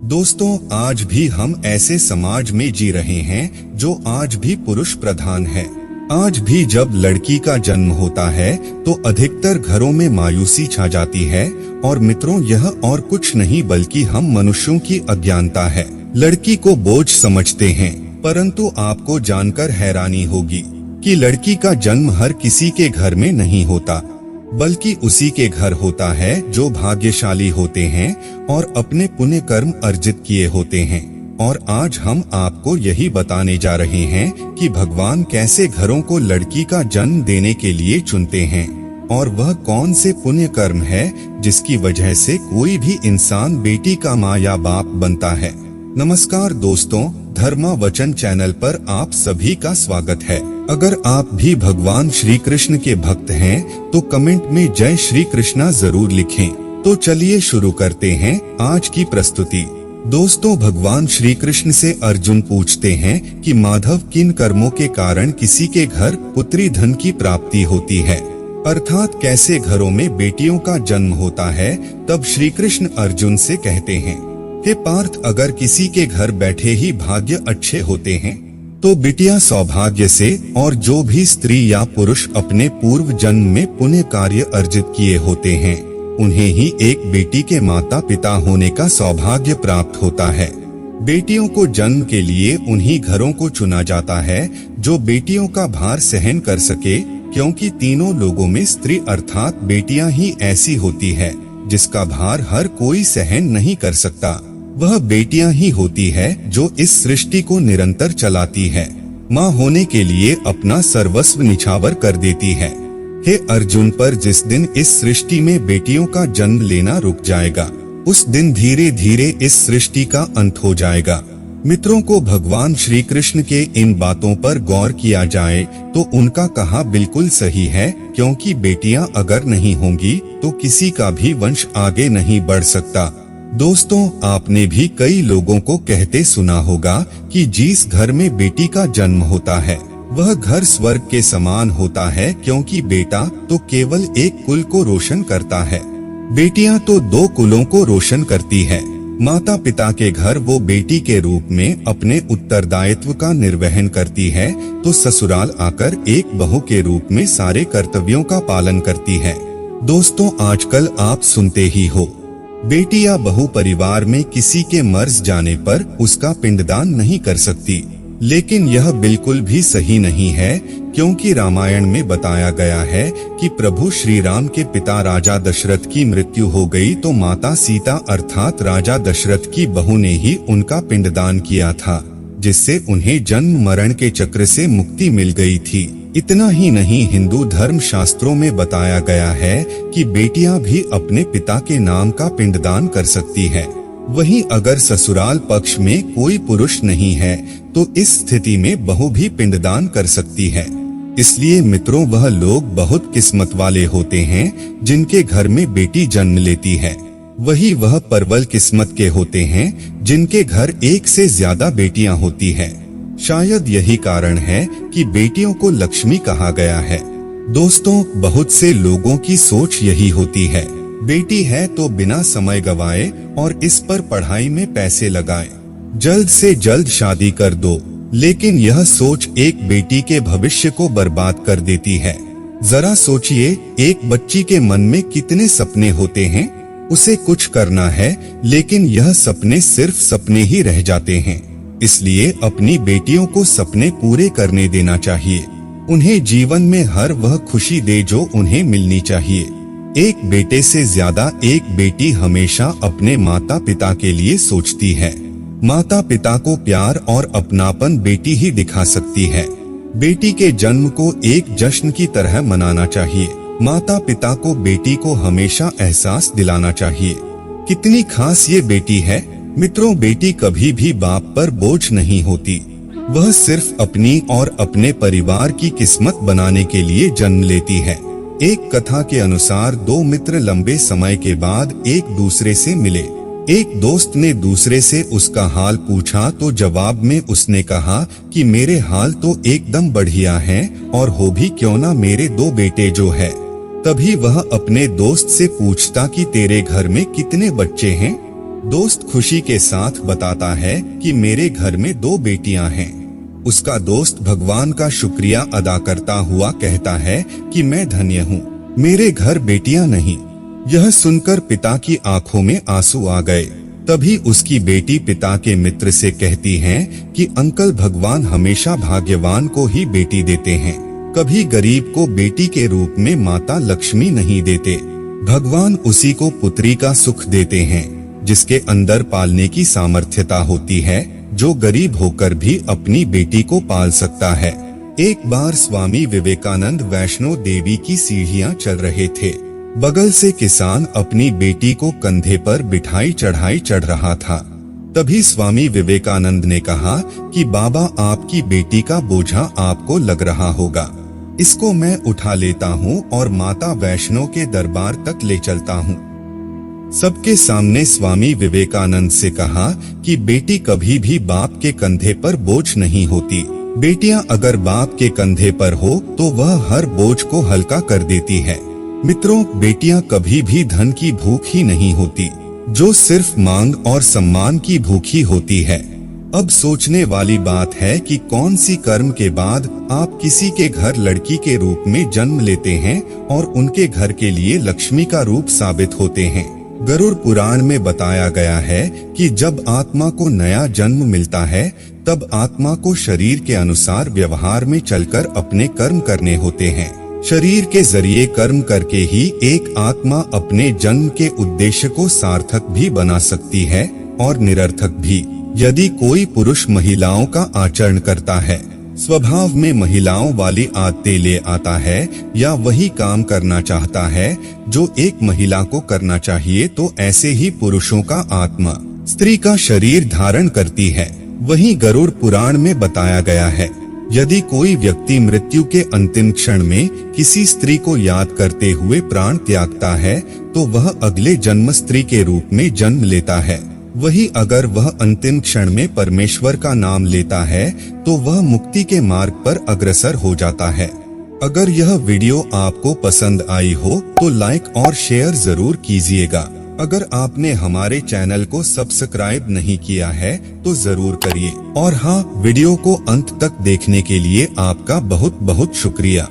दोस्तों, आज भी हम ऐसे समाज में जी रहे हैं जो आज भी पुरुष प्रधान है। आज भी जब लड़की का जन्म होता है तो अधिकतर घरों में मायूसी छा जाती है। और मित्रों, यह और कुछ नहीं बल्कि हम मनुष्यों की अज्ञानता है। लड़की को बोझ समझते हैं, परंतु आपको जानकर हैरानी होगी कि लड़की का जन्म हर किसी के घर में नहीं होता, बल्कि उसी के घर होता है जो भाग्यशाली होते हैं और अपने पुण्य कर्म अर्जित किए होते हैं। और आज हम आपको यही बताने जा रहे हैं कि भगवान कैसे घरों को लड़की का जन्म देने के लिए चुनते हैं और वह कौन से पुण्य कर्म है जिसकी वजह से कोई भी इंसान बेटी का माँ या बाप बनता है। नमस्कार दोस्तों, धर्मा वचन चैनल पर आप सभी का स्वागत है। अगर आप भी भगवान श्री कृष्ण के भक्त हैं तो कमेंट में जय श्री कृष्णा जरूर लिखें। तो चलिए शुरू करते हैं आज की प्रस्तुति। दोस्तों, भगवान श्री कृष्ण से अर्जुन पूछते हैं कि माधव किन कर्मों के कारण किसी के घर पुत्री धन की प्राप्ति होती है, अर्थात कैसे घरों में बेटियों का जन्म होता है। तब श्री कृष्ण अर्जुन से कहते हैं, हे पार्थ, अगर किसी के घर बैठे ही भाग्य अच्छे होते हैं तो बिटिया सौभाग्य से, और जो भी स्त्री या पुरुष अपने पूर्व जन्म में पुण्य कार्य अर्जित किए होते हैं उन्हें ही एक बेटी के माता पिता होने का सौभाग्य प्राप्त होता है। बेटियों को जन्म के लिए उन्हीं घरों को चुना जाता है जो बेटियों का भार सहन कर सके, क्योंकि तीनों लोगों में स्त्री अर्थात बेटियां ही ऐसी होती है जिसका भार हर कोई सहन नहीं कर सकता। वह बेटियां ही होती है जो इस सृष्टि को निरंतर चलाती है, माँ होने के लिए अपना सर्वस्व निछावर कर देती है। हे अर्जुन, पर जिस दिन इस सृष्टि में बेटियों का जन्म लेना रुक जाएगा उस दिन धीरे धीरे इस सृष्टि का अंत हो जाएगा। मित्रों को भगवान श्री कृष्ण के इन बातों पर गौर किया जाए तो उनका कहा बिल्कुल सही है, क्योंकि बेटियां अगर नहीं होंगी तो किसी का भी वंश आगे नहीं बढ़ सकता। दोस्तों, आपने भी कई लोगों को कहते सुना होगा कि जिस घर में बेटी का जन्म होता है वह घर स्वर्ग के समान होता है, क्योंकि बेटा तो केवल एक कुल को रोशन करता है, बेटियां तो दो कुलों को रोशन करती है। माता पिता के घर वो बेटी के रूप में अपने उत्तरदायित्व का निर्वहन करती है, तो ससुराल आकर एक बहू के रूप में सारे कर्तव्यों का पालन करती है। दोस्तों, आजकल आप सुनते ही हो, बेटी या बहू परिवार में किसी के मर जाने पर उसका पिंडदान नहीं कर सकती, लेकिन यह बिल्कुल भी सही नहीं है, क्योंकि रामायण में बताया गया है कि प्रभु श्री राम के पिता राजा दशरथ की मृत्यु हो गई तो माता सीता अर्थात राजा दशरथ की बहू ने ही उनका पिंडदान किया था, जिससे उन्हें जन्म मरण के चक्र से मुक्ति मिल गई थी। इतना ही नहीं, हिंदू धर्म शास्त्रों में बताया गया है कि बेटियां भी अपने पिता के नाम का पिंडदान कर सकती है। वहीं अगर ससुराल पक्ष में कोई पुरुष नहीं है तो इस स्थिति में बहू भी पिंडदान कर सकती है। इसलिए मित्रों, वह लोग बहुत किस्मत वाले होते हैं जिनके घर में बेटी जन्म लेती है। वही वह परवल किस्मत के होते हैं जिनके घर एक से ज्यादा बेटियां होती है। शायद यही कारण है कि बेटियों को लक्ष्मी कहा गया है। दोस्तों, बहुत से लोगों की सोच यही होती है, बेटी है तो बिना समय गवाए और इस पर पढ़ाई में पैसे लगाए, जल्द से जल्द शादी कर दो। लेकिन यह सोच एक बेटी के भविष्य को बर्बाद कर देती है। जरा सोचिए, एक बच्ची के मन में कितने सपने होते हैं, उसे कुछ करना है लेकिन यह सपने सिर्फ सपने ही रह जाते हैं। इसलिए अपनी बेटियों को सपने पूरे करने देना चाहिए, उन्हें जीवन में हर वह खुशी दे जो उन्हें मिलनी चाहिए। एक बेटे से ज्यादा एक बेटी हमेशा अपने माता पिता के लिए सोचती है। माता पिता को प्यार और अपनापन बेटी ही दिखा सकती है। बेटी के जन्म को एक जश्न की तरह मनाना चाहिए। माता पिता को बेटी को हमेशा एहसास दिलाना चाहिए कितनी खास ये बेटी है। मित्रों, बेटी कभी भी बाप पर बोझ नहीं होती, वह सिर्फ अपनी और अपने परिवार की किस्मत बनाने के लिए जन्म लेती है। एक कथा के अनुसार दो मित्र लंबे समय के बाद एक दूसरे से मिले। एक दोस्त ने दूसरे से उसका हाल पूछा तो जवाब में उसने कहा कि मेरे हाल तो एकदम बढ़िया हैं और हो भी क्यों ना मेरे दो बेटे जो है। तभी वह अपने दोस्त से पूछता कि तेरे घर में कितने बच्चे हैं। दोस्त खुशी के साथ बताता है कि मेरे घर में 2 बेटियां हैं। उसका दोस्त भगवान का शुक्रिया अदा करता हुआ कहता है कि मैं धन्य हूँ, मेरे घर बेटियां नहीं। यह सुनकर पिता की आंखों में आंसू आ गए। तभी उसकी बेटी पिता के मित्र से कहती है कि अंकल, भगवान हमेशा भाग्यवान को ही बेटी देते हैं, कभी गरीब को बेटी के रूप में माता लक्ष्मी नहीं देते। भगवान उसी को पुत्री का सुख देते हैं जिसके अंदर पालने की सामर्थ्यता होती है, जो गरीब होकर भी अपनी बेटी को पाल सकता है। एक बार स्वामी विवेकानंद वैष्णो देवी की सीढ़ियां चल रहे थे। बगल से किसान अपनी बेटी को कंधे पर बिठाई चढ़ाई चढ़ रहा था। तभी स्वामी विवेकानंद ने कहा कि बाबा, आपकी बेटी का बोझा आपको लग रहा होगा, इसको मैं उठा लेता हूँ और माता वैष्णो के दरबार तक ले चलता हूँ। सबके सामने स्वामी विवेकानंद से कहा कि बेटी कभी भी बाप के कंधे पर बोझ नहीं होती। बेटियां अगर बाप के कंधे पर हो तो वह हर बोझ को हल्का कर देती है। मित्रों, बेटियां कभी भी धन की भूख ही नहीं होती, जो सिर्फ मांग और सम्मान की भूखी होती है। अब सोचने वाली बात है कि कौन सी कर्म के बाद आप किसी के घर लड़की के रूप में जन्म लेते हैं और उनके घर के लिए लक्ष्मी का रूप साबित होते हैं। गरुड़ पुराण में बताया गया है कि जब आत्मा को नया जन्म मिलता है तब आत्मा को शरीर के अनुसार व्यवहार में चलकर अपने कर्म करने होते हैं। शरीर के जरिए कर्म करके ही एक आत्मा अपने जन्म के उद्देश्य को सार्थक भी बना सकती है और निरर्थक भी। यदि कोई पुरुष महिलाओं का आचरण करता है, स्वभाव में महिलाओं वाली आदतें ले आता है या वही काम करना चाहता है जो एक महिला को करना चाहिए, तो ऐसे ही पुरुषों का आत्मा स्त्री का शरीर धारण करती है। वही गरुड़ पुराण में बताया गया है, यदि कोई व्यक्ति मृत्यु के अंतिम क्षण में किसी स्त्री को याद करते हुए प्राण त्यागता है तो वह अगले जन्म स्त्री के रूप में जन्म लेता है। वही अगर वह अंतिम क्षण में परमेश्वर का नाम लेता है तो वह मुक्ति के मार्ग पर अग्रसर हो जाता है। अगर यह वीडियो आपको पसंद आई हो तो लाइक और शेयर जरूर कीजिएगा। अगर आपने हमारे चैनल को सब्सक्राइब नहीं किया है तो जरूर करिए। और हाँ, वीडियो को अंत तक देखने के लिए आपका बहुत बहुत शुक्रिया।